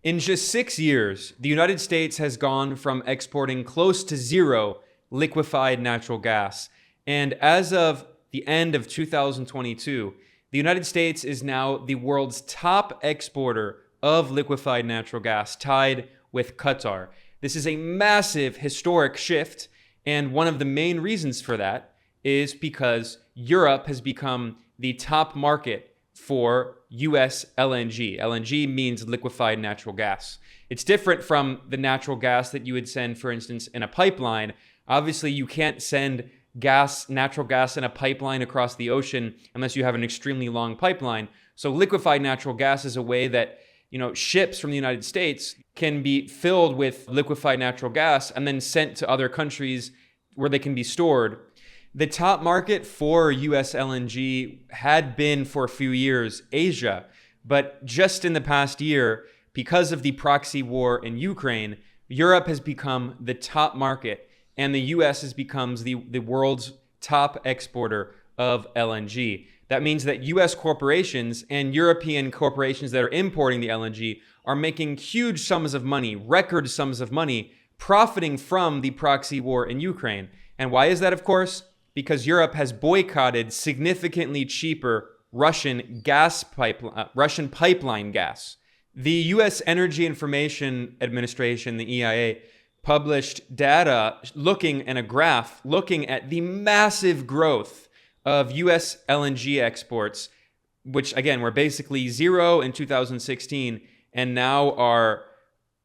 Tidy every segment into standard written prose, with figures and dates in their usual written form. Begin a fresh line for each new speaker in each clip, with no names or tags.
In just 6 years, the United States has gone from exporting close to zero liquefied natural gas. And as of the end of 2022, the United States is now the world's top exporter of liquefied natural gas, tied with Qatar. This is a massive historic shift, and one of the main reasons for that is because Europe has become the top market for US LNG. LNG means liquefied natural gas. It's different from the natural gas that you would send, for instance, in a pipeline. Obviously, you can't send natural gas in a pipeline across the ocean unless you have an extremely long pipeline. So liquefied natural gas is a way that ships from the United States can be filled with liquefied natural gas and then sent to other countries where they can be stored. The top market for US LNG had been for a few years Asia, but just in the past year, because of the proxy war in Ukraine, Europe has become the top market, and the US has become the world's top exporter of LNG. That means that US corporations and European corporations that are importing the LNG are making huge sums of money, record sums of money, profiting from the proxy war in Ukraine. And why is that, of course? Because Europe has boycotted significantly cheaper Russian pipeline gas. The US Energy Information Administration, the EIA, published data looking at a graph looking at the massive growth of US LNG exports, which again were basically zero in 2016 and now are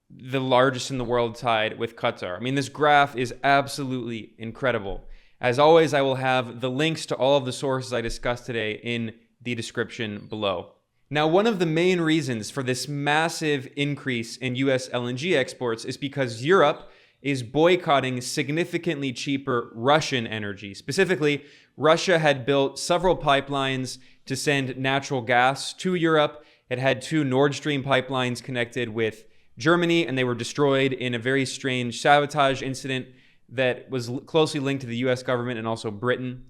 the largest in the world, tied with Qatar. I mean, this graph is absolutely incredible. As always, I will have the links to all of the sources I discussed today in the description below. Now, one of the main reasons for this massive increase in US LNG exports is because Europe is boycotting significantly cheaper Russian energy. Specifically, Russia had built several pipelines to send natural gas to Europe. It had 2 Nord Stream pipelines connected with Germany, and they were destroyed in a very strange sabotage incident that was closely linked to the US government and also Britain.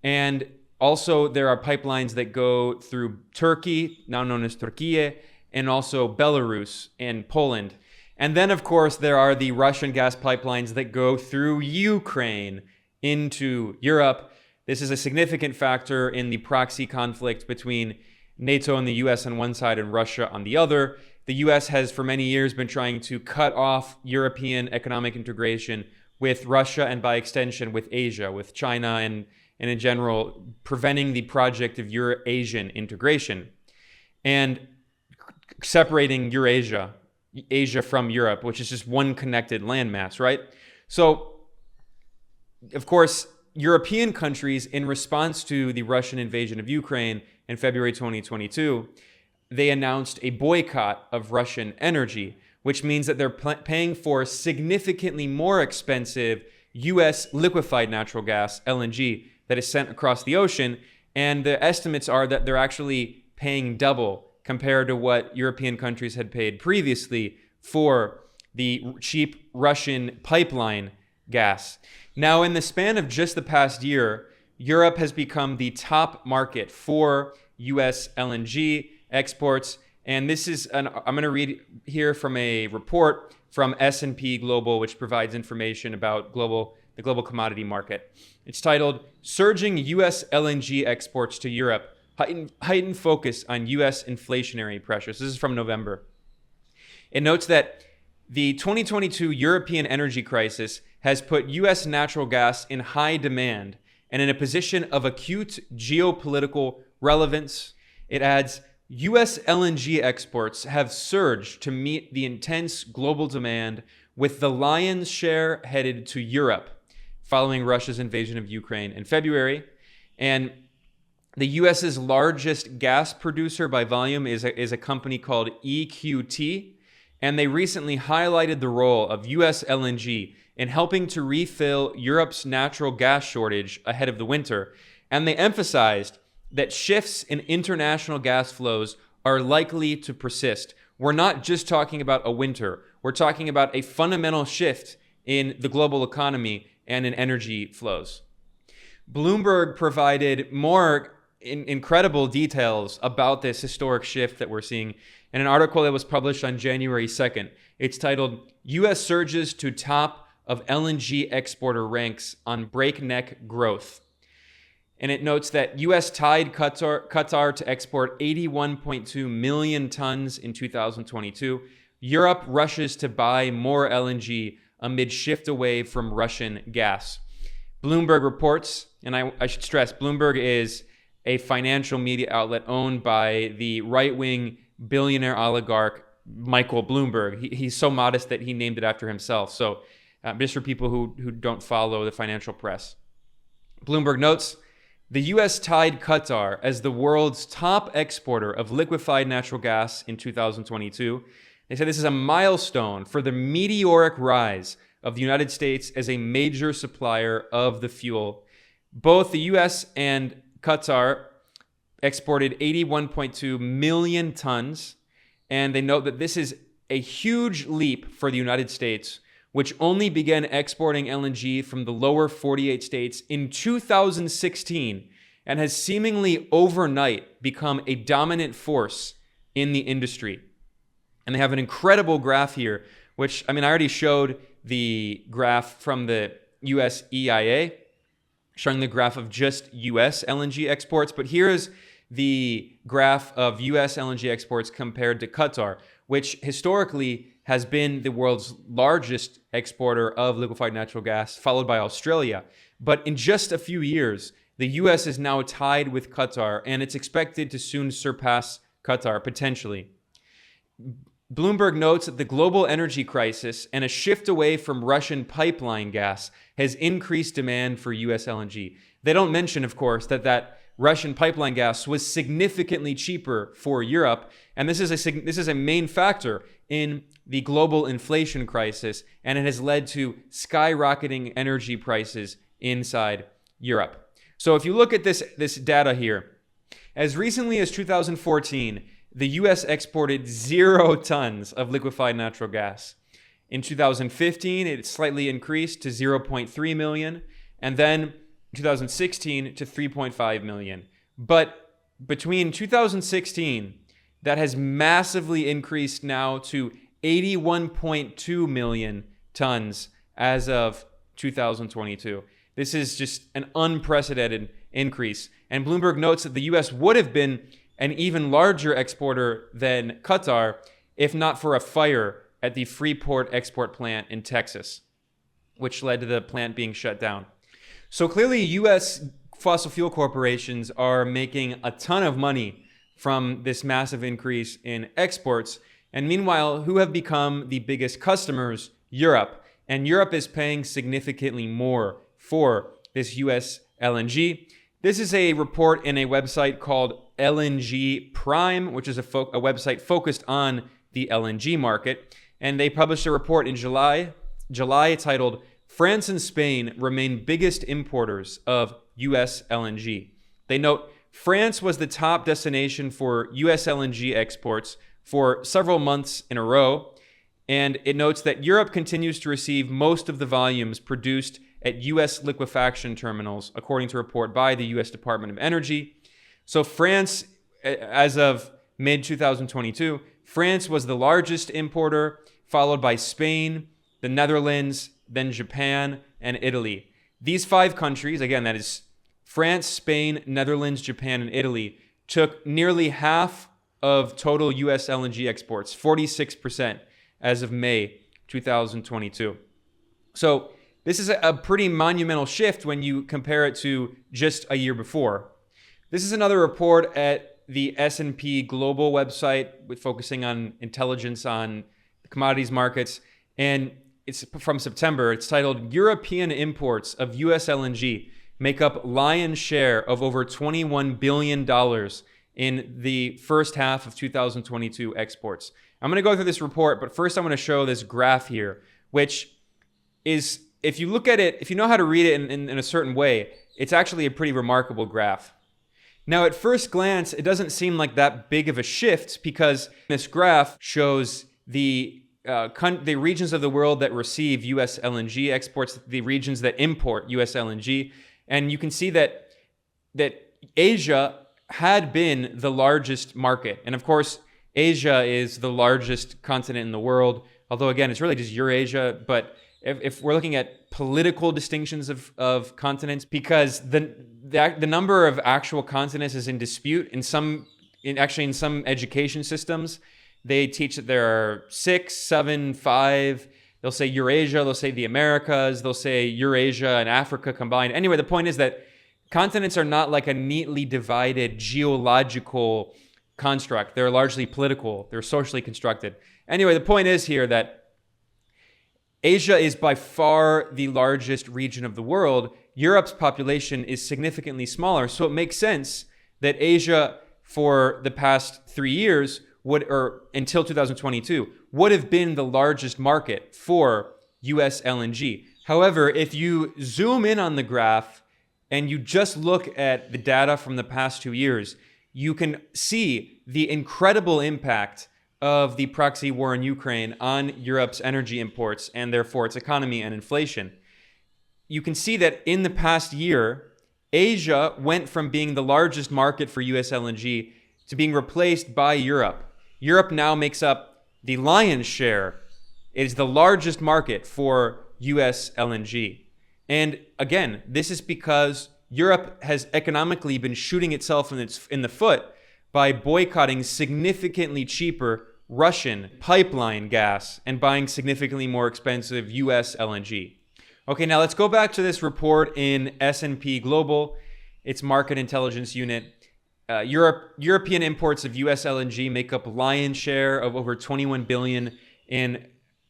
And also there are pipelines that go through Turkey, now known as Turkey, and also Belarus and Poland. And then, of course, there are the Russian gas pipelines that go through Ukraine into Europe. This is a significant factor in the proxy conflict between NATO and the US on one side and Russia on the other. The US has for many years been trying to cut off European economic integration with Russia and by extension with Asia, with China, and in general, preventing the project of Eurasian integration and separating Asia from Europe, which is just one connected landmass, right? So, of course, European countries, in response to the Russian invasion of Ukraine in February 2022, they announced a boycott of Russian energy, which means that they're paying for significantly more expensive US liquefied natural gas, LNG, that is sent across the ocean. And the estimates are that they're actually paying double compared to what European countries had paid previously for the cheap Russian pipeline gas. Now, in the span of just the past year, Europe has become the top market for US LNG exports. And this is, I'm going to read here from a report from S&P Global, which provides information about the global commodity market. It's titled, Surging US LNG Exports to Europe, Heightened Focus on US Inflationary Pressures. This is from November. It notes that the 2022 European energy crisis has put US natural gas in high demand and in a position of acute geopolitical relevance. It adds, US LNG exports have surged to meet the intense global demand, with the lion's share headed to Europe following Russia's invasion of Ukraine in February. And the US's largest gas producer by volume is a company called EQT. And they recently highlighted the role of US LNG in helping to refill Europe's natural gas shortage ahead of the winter. And they emphasized that shifts in international gas flows are likely to persist. We're not just talking about a winter. We're talking about a fundamental shift in the global economy and in energy flows. Bloomberg provided more incredible details about this historic shift that we're seeing. in an article that was published on January 2nd. It's titled, US Surges to Top of LNG Exporter Ranks on Breakneck Growth. And it notes that US tied Qatar to export 81.2 million tons in 2022. Europe rushes to buy more LNG amid shift away from Russian gas. Bloomberg reports, and I should stress, Bloomberg is a financial media outlet owned by the right-wing billionaire oligarch Michael Bloomberg. He's so modest that he named it after himself. So just for people who don't follow the financial press. Bloomberg notes, the U.S. tied Qatar as the world's top exporter of liquefied natural gas in 2022. They said this is a milestone for the meteoric rise of the United States as a major supplier of the fuel. Both the U.S. and Qatar exported 81.2 million tons, and they note that this is a huge leap for the United States, which only began exporting LNG from the lower 48 states in 2016 and has seemingly overnight become a dominant force in the industry. And they have an incredible graph here, which, I already showed the graph from the US EIA, showing the graph of just US LNG exports, but here's the graph of US LNG exports compared to Qatar, which historically has been the world's largest exporter of liquefied natural gas, followed by Australia. But in just a few years, the US is now tied with Qatar, and it's expected to soon surpass Qatar, potentially. Bloomberg notes that the global energy crisis and a shift away from Russian pipeline gas has increased demand for US LNG. They don't mention, of course, that Russian pipeline gas was significantly cheaper for Europe, and this is a main factor in the global inflation crisis, and it has led to skyrocketing energy prices inside Europe. So if you look at this data here, as recently as 2014, the US exported 0 tons of liquefied natural gas. In 2015, it slightly increased to 0.3 million, and then 2016 to 3.5 million. But between 2016, that has massively increased now to 81.2 million tons as of 2022. This is just an unprecedented increase. And Bloomberg notes that the US would have been an even larger exporter than Qatar if not for a fire at the Freeport export plant in Texas, which led to the plant being shut down. So clearly, US fossil fuel corporations are making a ton of money from this massive increase in exports. And meanwhile, who have become the biggest customers? Europe. And Europe is paying significantly more for this US LNG. This is a report in a website called LNG Prime, which is a website focused on the LNG market. And they published a report in July titled, France and Spain remain biggest importers of US LNG. They note, France was the top destination for US LNG exports for several months in a row. And it notes that Europe continues to receive most of the volumes produced at US liquefaction terminals, according to a report by the US Department of Energy. So France, as of mid-2022, France was the largest importer, followed by Spain, the Netherlands, then Japan, and Italy. These 5 countries, again, that is France, Spain, Netherlands, Japan, and Italy, took nearly half of total US LNG exports, 46%, as of May 2022. So this is a pretty monumental shift when you compare it to just a year before. This is another report at the S&P Global website with focusing on intelligence on the commodities markets. And it's from September. It's titled, European imports of US LNG make up lion's share of over $21 billion in the first half of 2022 exports. I'm going to go through this report, but first I'm going to show this graph here, which is, if you look at it, if you know how to read it in a certain way, it's actually a pretty remarkable graph. Now, at first glance, it doesn't seem like that big of a shift because this graph shows the regions of the world that receive US LNG exports, the regions that import US LNG. And you can see that Asia had been the largest market. And of course, Asia is the largest continent in the world, although again, it's really just Eurasia. But if we're looking at political distinctions of continents, because the number of actual continents is in dispute in some education systems, they teach that there are 6, 7, 5. They'll say Eurasia, they'll say the Americas, they'll say Eurasia and Africa combined. Anyway, the point is that continents are not like a neatly divided geological construct. They're largely political. They're socially constructed. Anyway, the point is here that Asia is by far the largest region of the world. Europe's population is significantly smaller. So it makes sense that Asia, for the past 3 years, or until 2022, would have been the largest market for US LNG. However, if you zoom in on the graph and you just look at the data from the past 2 years, you can see the incredible impact of the proxy war in Ukraine on Europe's energy imports and therefore its economy and inflation. You can see that in the past year, Asia went from being the largest market for US LNG to being replaced by Europe. Europe now makes up the lion's share. It is the largest market for US LNG. And again, this is because Europe has economically been shooting itself in the foot by boycotting significantly cheaper Russian pipeline gas and buying significantly more expensive US LNG. Okay, now let's go back to this report in S&P Global, its market intelligence unit. European imports of US LNG make up lion's share of over 21 billion in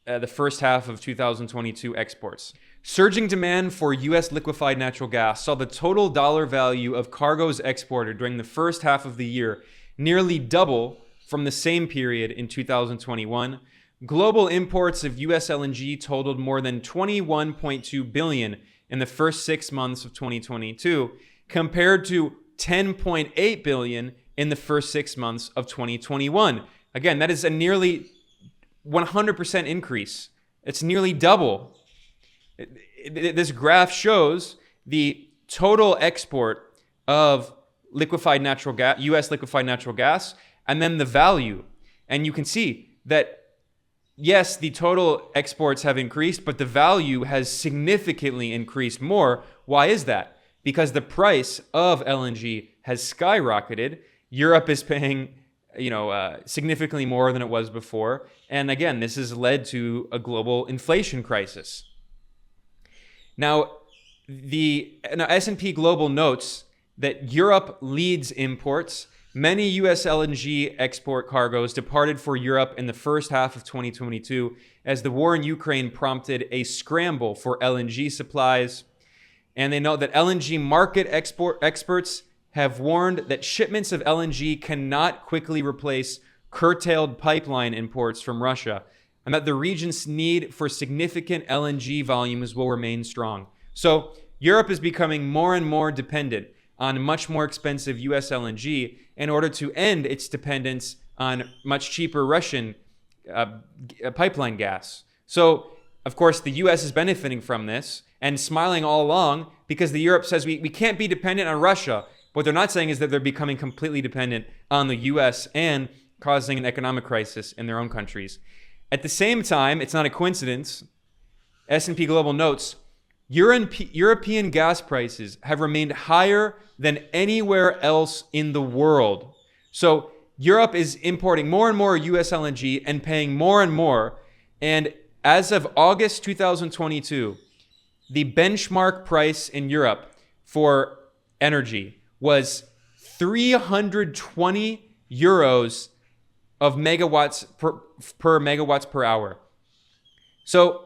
the first half of 2022 exports. Surging demand for US liquefied natural gas saw the total dollar value of cargoes exported during the first half of the year nearly double from the same period in 2021. Global imports of US LNG totaled more than 21.2 billion in the first 6 months of 2022, compared to 10.8 billion in the first 6 months of 2021. Again, that is a nearly 100% increase. It's nearly double. This graph shows the total export of liquefied natural gas, US liquefied natural gas, and then the value. And you can see that, yes, the total exports have increased, but the value has significantly increased more. Why is that? Because the price of LNG has skyrocketed. Europe is paying, significantly more than it was before. And again, this has led to a global inflation crisis. Now, S&P Global notes that Europe leads imports. Many US LNG export cargoes departed for Europe in the first half of 2022 as the war in Ukraine prompted a scramble for LNG supplies. And they note that LNG market experts have warned that shipments of LNG cannot quickly replace curtailed pipeline imports from Russia, and that the region's need for significant LNG volumes will remain strong. So Europe is becoming more and more dependent on much more expensive US LNG in order to end its dependence on much cheaper Russian pipeline gas. So, of course, the US is benefiting from this and smiling all along because the Europe says we can't be dependent on Russia. What they're not saying is that they're becoming completely dependent on the US and causing an economic crisis in their own countries. At the same time, it's not a coincidence, S&P Global notes, European gas prices have remained higher than anywhere else in the world. So Europe is importing more and more US LNG and paying more and more. And as of August 2022, the benchmark price in Europe for energy was 320 euros of megawatts per megawatts per hour. So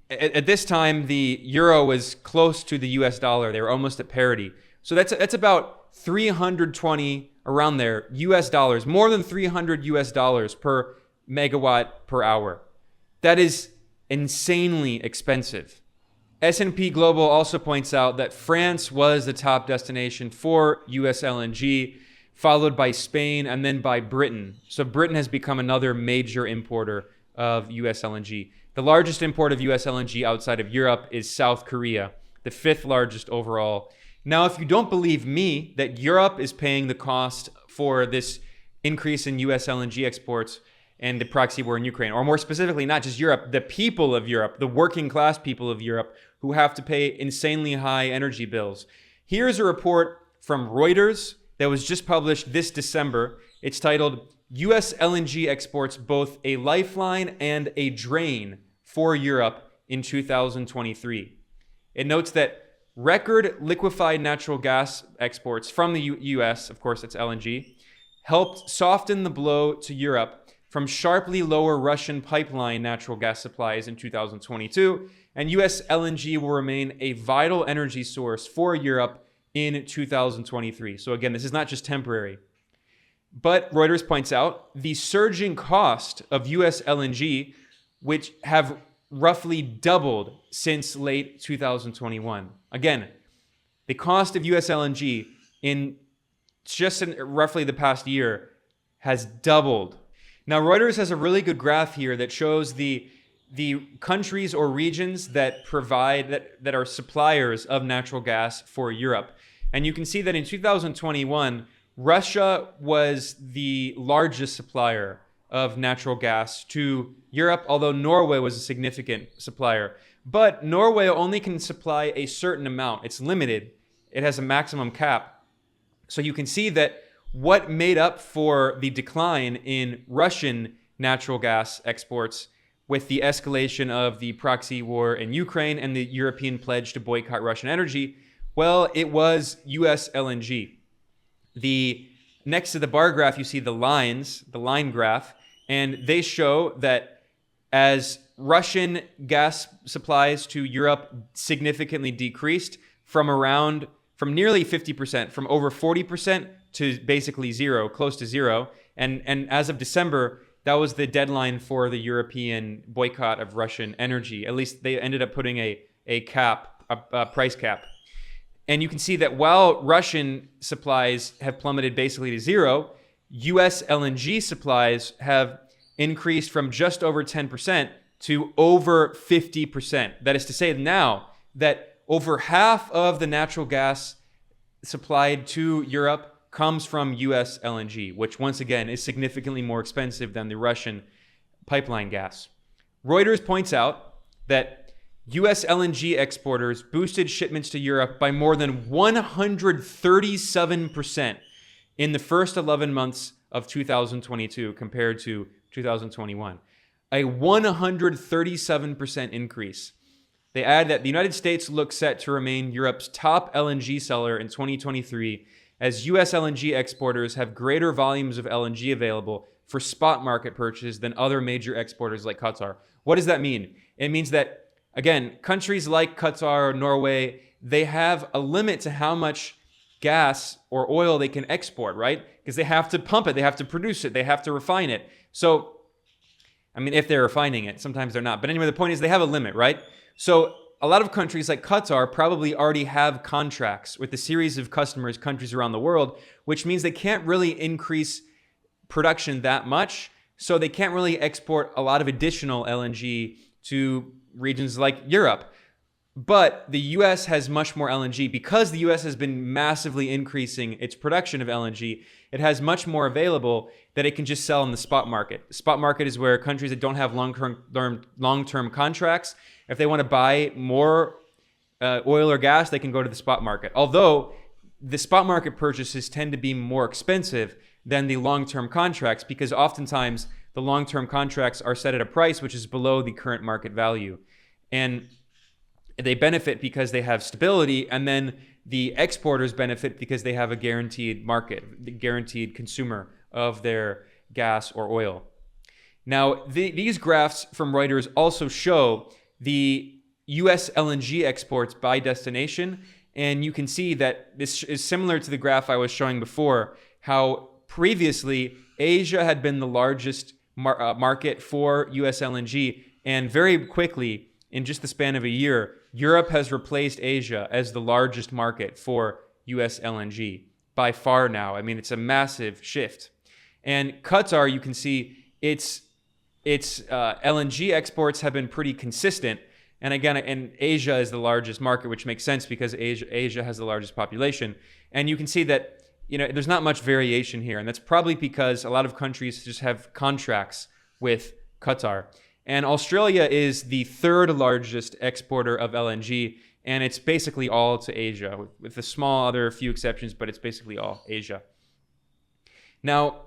at this time, the euro was close to the US dollar. They were almost at parity. So that's about 320 around there US dollars, more than 300 US dollars per megawatt per hour. That is insanely expensive. S&P Global also points out that France was the top destination for US LNG, followed by Spain and then by Britain. So Britain has become another major importer of US LNG. The largest import of US LNG outside of Europe is South Korea, the 5th largest overall. Now, if you don't believe me that Europe is paying the cost for this increase in US LNG exports and the proxy war in Ukraine, or more specifically, not just Europe, the people of Europe, the working class people of Europe who have to pay insanely high energy bills. Here's a report from Reuters that was just published this December. It's titled, US LNG exports both a lifeline and a drain for Europe in 2023. It notes that record liquefied natural gas exports from the US, of course it's LNG, helped soften the blow to Europe from sharply lower Russian pipeline natural gas supplies in 2022, and US LNG will remain a vital energy source for Europe in 2023. So again, this is not just temporary. But Reuters points out the surging cost of US LNG, which have roughly doubled since late 2021. Again, the cost of US LNG in roughly the past year has doubled. Now, Reuters has a really good graph here that shows the countries or regions that provide, that are suppliers of natural gas for Europe. And you can see that in 2021, Russia was the largest supplier of natural gas to Europe, although Norway was a significant supplier. But Norway only can supply a certain amount. It's limited. It has a maximum cap. So you can see that what made up for the decline in Russian natural gas exports with the escalation of the proxy war in Ukraine and the European pledge to boycott Russian energy, well, it was US LNG. Next to the bar graph, you see the line graph, and they show that as Russian gas supplies to Europe significantly decreased from nearly 50%, from over 40% to basically zero, close to zero. And as of December, that was the deadline for the European boycott of Russian energy. At least they ended up putting a price cap. And you can see that while Russian supplies have plummeted basically to zero, US LNG supplies have increased from just over 10% to over 50%. That is to say now that over half of the natural gas supplied to Europe comes from US LNG, which once again is significantly more expensive than the Russian pipeline gas. Reuters points out that US LNG exporters boosted shipments to Europe by more than 137% in the first 11 months of 2022 compared to 2021. A 137% increase. They add that the United States looks set to remain Europe's top LNG seller in 2023 as US LNG exporters have greater volumes of LNG available for spot market purchase than other major exporters like Qatar. What does that mean? It means that, again, countries like Qatar or Norway, they have a limit to how much gas or oil they can export, right? Because they have to pump it, they have to produce it, they have to refine it. So, I mean, if they're refining it, sometimes they're not. But anyway, the point is they have a limit, right? So a lot of countries like Qatar probably already have contracts with a series of countries around the world, which means they can't really increase production that much. So they can't really export a lot of additional LNG to regions like Europe. But the US has much more LNG. Because the US has been massively increasing its production of LNG, it has much more available that it can just sell in the spot market. The spot market is where countries that don't have long-term contracts, if they want to buy more oil or gas, they can go to the spot market. Although the spot market purchases tend to be more expensive than the long-term contracts because oftentimes the long-term contracts are set at a price which is below the current market value. And they benefit because they have stability, and then the exporters benefit because they have a guaranteed market, the guaranteed consumer of their gas or oil. Now, these graphs from Reuters also show the US LNG exports by destination, and you can see that this is similar to the graph I was showing before, how previously Asia had been the largest market for US LNG, and very quickly, in just the span of a year, Europe has replaced Asia as the largest market for US LNG by far now. I mean, it's a massive shift. And Qatar, you can see its LNG exports have been pretty consistent. And again, and Asia is the largest market, which makes sense because Asia has the largest population. And you can see that there's not much variation here. And that's probably because a lot of countries just have contracts with Qatar. And Australia is the third largest exporter of LNG, and it's basically all to Asia, with a small other few exceptions, but it's basically all Asia. Now,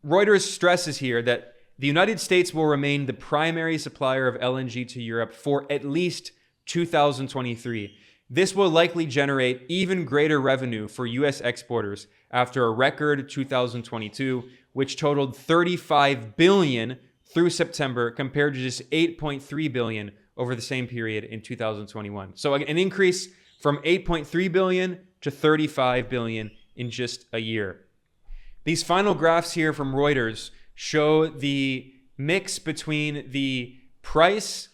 Reuters stresses here that the United States will remain the primary supplier of LNG to Europe for at least 2023. This will likely generate even greater revenue for U.S. exporters after a record 2022, which totaled $35 billion through September compared to just $8.3 billion over the same period in 2021. So an increase from $8.3 billion to $35 billion in just a year. These final graphs here from Reuters show the mix between the price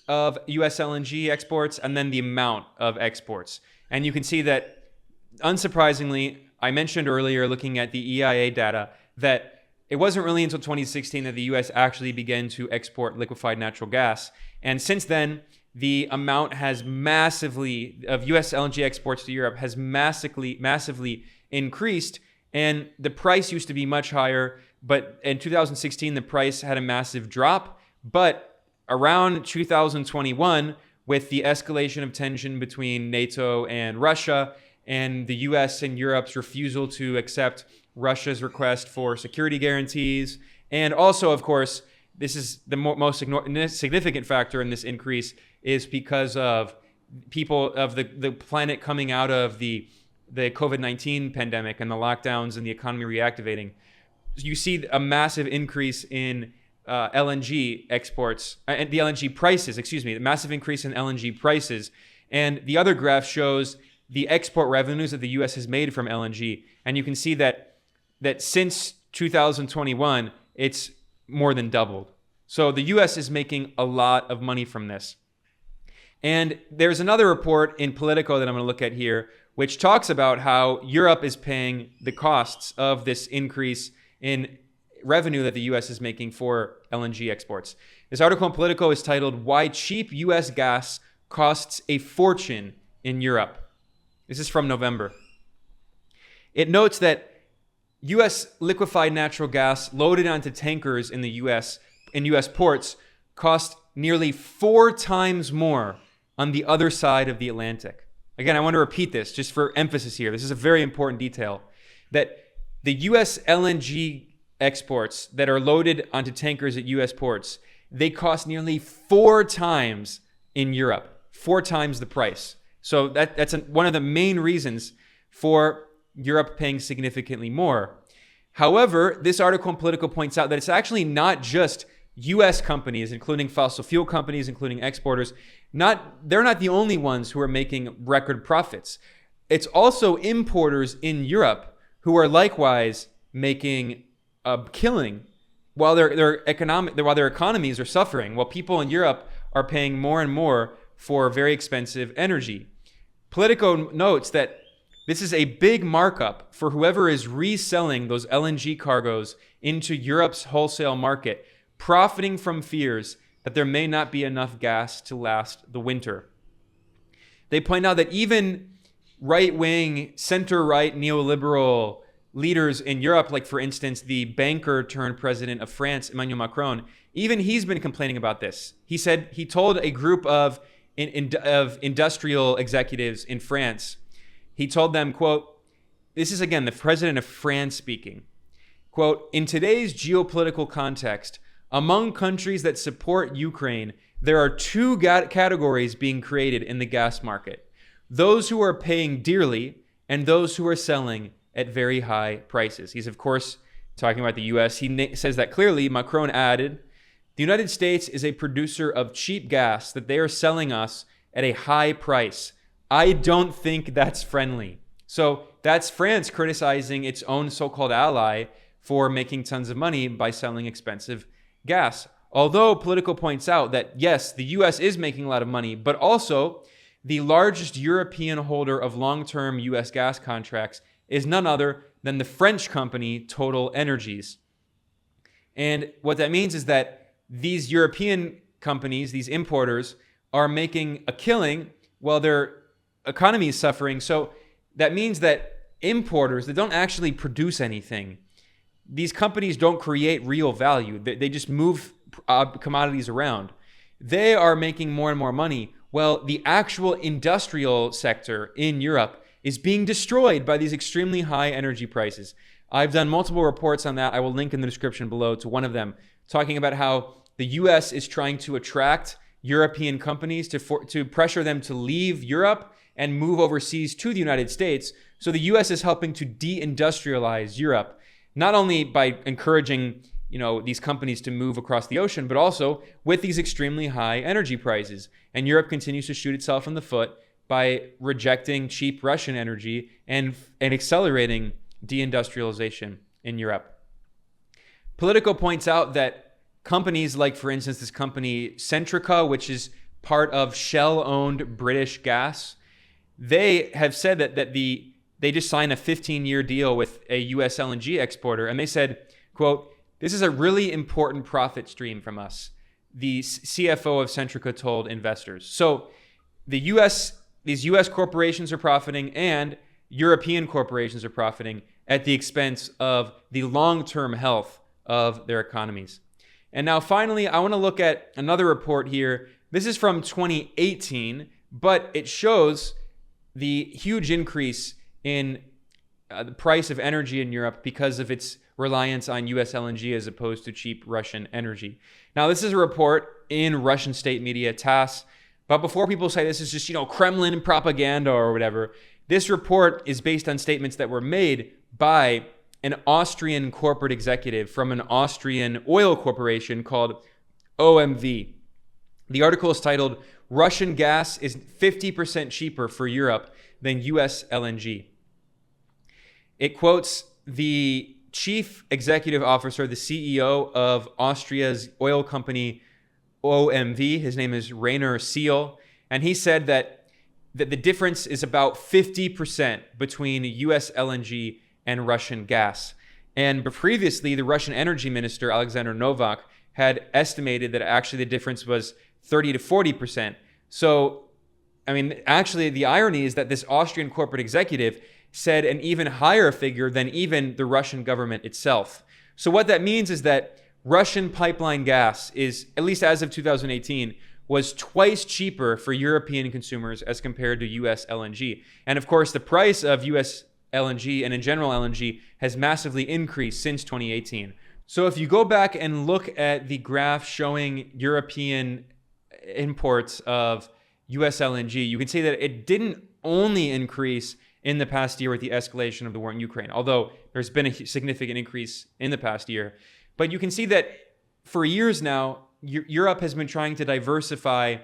of US LNG exports and then the amount of exports. And you can see that, unsurprisingly, I mentioned earlier, looking at the EIA data, that it wasn't really until 2016 that the US actually began to export liquefied natural gas. And since then, the amount has massively, of US LNG exports to Europe has massively increased. And the price used to be much higher, but in 2016, the price had a massive drop. But around 2021, with the escalation of tension between NATO and Russia, and the US and Europe's refusal to accept Russia's request for security guarantees, and also, of course, this is the most significant factor in this increase, is because of people of the planet coming out of the COVID-19 pandemic and the lockdowns and the economy reactivating. You see a massive increase in LNG exports, and the LNG prices, the massive increase in LNG prices. And the other graph shows the export revenues that the U.S. has made from LNG. And you can see that since 2021, it's more than doubled. So the U.S. is making a lot of money from this. And there's another report in Politico that I'm going to look at here, which talks about how Europe is paying the costs of this increase in revenue that the U.S. is making for LNG exports. This article in Politico is titled, "Why Cheap U.S. Gas Costs a Fortune in Europe." This is from November. It notes that U.S. liquefied natural gas loaded onto tankers in the U.S. ports cost nearly 4 times more on the other side of the Atlantic. Again, I want to repeat this just for emphasis here. This is a very important detail, that the U.S. LNG exports that are loaded onto tankers at U.S. ports, they cost nearly 4 times in Europe, 4 times the price. So that's one of the main reasons for Europe paying significantly more. However, this article in Politico points out that it's actually not just U.S. companies, including fossil fuel companies, including exporters. They're not the only ones who are making record profits. It's also importers in Europe who are likewise making a killing while their economies are suffering, while people in Europe are paying more and more for very expensive energy. Politico notes that this is a big markup for whoever is reselling those LNG cargoes into Europe's wholesale market, profiting from fears that there may not be enough gas to last the winter. They point out that even right-wing, center-right neoliberal leaders in Europe, like for instance, the banker turned president of France, Emmanuel Macron, even he's been complaining about this. He told a group of industrial executives in France, he told them, quote, this is again the president of France speaking, quote, "In today's geopolitical context, among countries that support Ukraine, there are 2 categories being created in the gas market. Those who are paying dearly and those who are selling at very high prices." He's, of course, talking about the U.S. He says that clearly. Macron added, "The United States is a producer of cheap gas that they are selling us at a high price. I don't think that's friendly." So that's France criticizing its own so-called ally for making tons of money by selling expensive gas. Although Politico points out that, yes, the U.S. is making a lot of money, but also the largest European holder of long-term U.S. gas contracts is none other than the French company Total Energies. And what that means is that these European companies, these importers, are making a killing while their economy is suffering. So that means that importers that don't actually produce anything. These companies don't create real value. They just move commodities around. They are making more and more money. Well, the actual industrial sector in Europe is being destroyed by these extremely high energy prices. I've done multiple reports on that. I will link in the description below to one of them, talking about how the US is trying to attract European companies to pressure them to leave Europe and move overseas to the United States. So the US is helping to deindustrialize Europe, not only by encouraging these companies to move across the ocean, but also with these extremely high energy prices. And Europe continues to shoot itself in the foot by rejecting cheap Russian energy and accelerating deindustrialization in Europe. Politico points out that companies like, for instance, this company Centrica, which is part of Shell-owned British Gas, they have said that they just signed a 15-year deal with a US LNG exporter, and they said, quote, "This is a really important profit stream from us," the CFO of Centrica told investors. So these US corporations are profiting, and European corporations are profiting at the expense of the long-term health of their economies. And now finally, I want to look at another report here. This is from 2018, but it shows the huge increase in the price of energy in Europe because of its reliance on US LNG as opposed to cheap Russian energy. Now, this is a report in Russian state media, TASS. But before people say this is just, Kremlin propaganda or whatever, this report is based on statements that were made by an Austrian corporate executive from an Austrian oil corporation called OMV. The article is titled, "Russian Gas is 50% cheaper for Europe than US LNG." It quotes the chief executive officer, the CEO of Austria's oil company OMV. His name is Rainer Seal. And he said that the difference is about 50% between US LNG and Russian gas. And previously, the Russian energy minister, Alexander Novak, had estimated that actually the difference was 30 to 40%. So, actually, the irony is that this Austrian corporate executive said an even higher figure than even the Russian government itself. So what that means is that Russian pipeline gas is, at least as of 2018, was twice cheaper for European consumers as compared to US LNG. And of course, the price of US LNG and in general LNG has massively increased since 2018. So if you go back and look at the graph showing European imports of US LNG, you can see that it didn't only increase in the past year with the escalation of the war in Ukraine, although there's been a significant increase in the past year. But you can see that for years now, Europe has been trying to diversify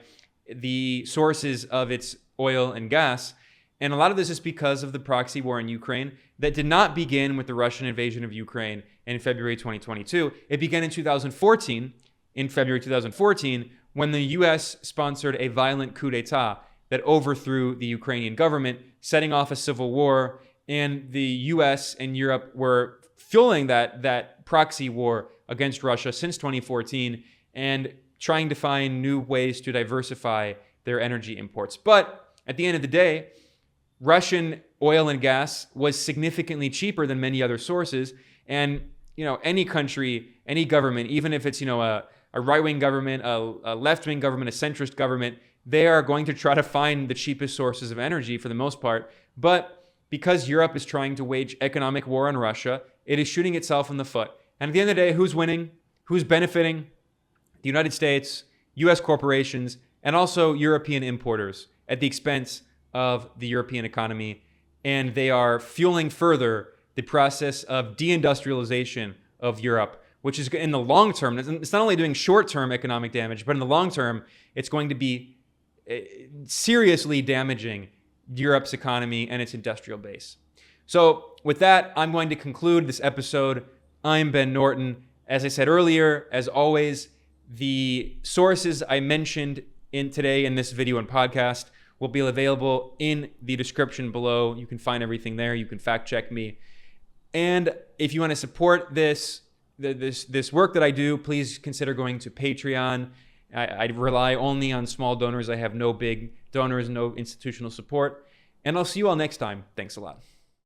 the sources of its oil and gas. And a lot of this is because of the proxy war in Ukraine that did not begin with the Russian invasion of Ukraine in February 2022. It began in 2014, in February 2014, when the US sponsored a violent coup d'etat that overthrew the Ukrainian government, setting off a civil war. And the US and Europe were fueling that proxy war against Russia since 2014 and trying to find new ways to diversify their energy imports. But at the end of the day, Russian oil and gas was significantly cheaper than many other sources. And, any country, any government, even if it's, a right-wing government, a left-wing government, a centrist government, they are going to try to find the cheapest sources of energy for the most part. But because Europe is trying to wage economic war on Russia, it is shooting itself in the foot. And at the end of the day, who's winning? Who's benefiting? The United States, US corporations, and also European importers at the expense of the European economy. And they are fueling further the process of deindustrialization of Europe, which is in the long term, it's not only doing short-term economic damage, but in the long term, it's going to be seriously damaging Europe's economy and its industrial base. So with that, I'm going to conclude this episode. I'm Ben Norton. As I said earlier, as always, the sources I mentioned today in this video and podcast will be available in the description below. You can find everything there. You can fact check me. And if you want to support this work that I do, please consider going to Patreon. I rely only on small donors. I have no big donors, no institutional support. And I'll see you all next time. Thanks a lot.